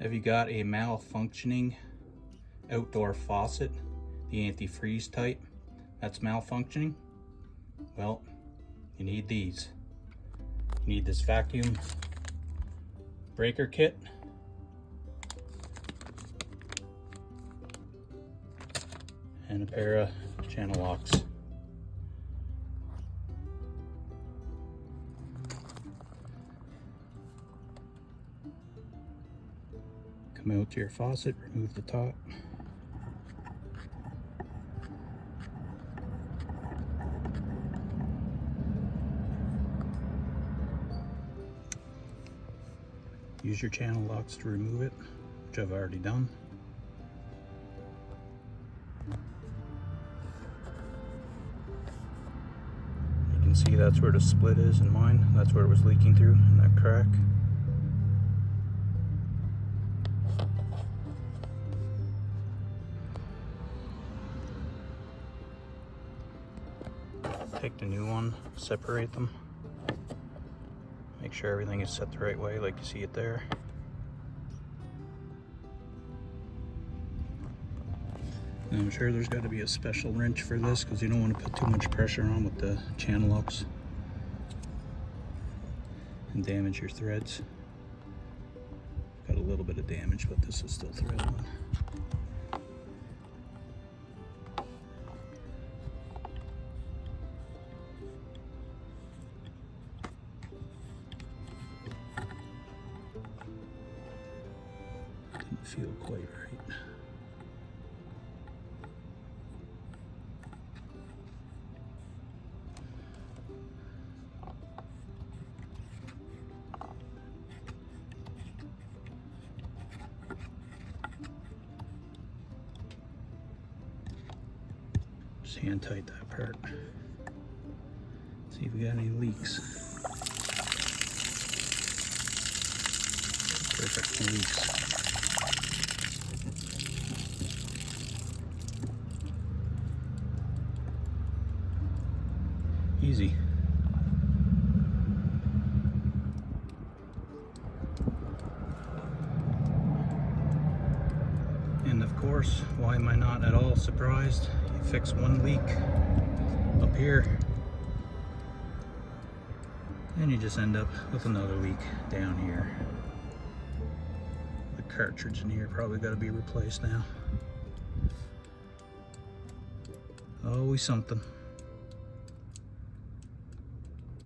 Have you got a malfunctioning outdoor faucet, the antifreeze type, that's malfunctioning? Well, you need these. You need this vacuum breaker kit, and a pair of channel locks. Come out to your faucet, remove the top. Use your channel locks to remove it, which I've already done. You can see that's where the split is in mine. That's where it was leaking through, in that crack. Take the new one, separate them. Make sure everything is set the right way, like you see it there. And I'm sure there's got to be a special wrench for this because you don't want to put too much pressure on with the channel locks and damage your threads. Got a little bit of damage, but this is still threadable. Didn't feel quite right. Just hand tight that part. See if we got any leaks. Perfect, no leaks. Easy. And of course, why am I not at all surprised? You fix one leak up here, and you just end up with another leak down here. The cartridge in here probably got to be replaced now. Always something.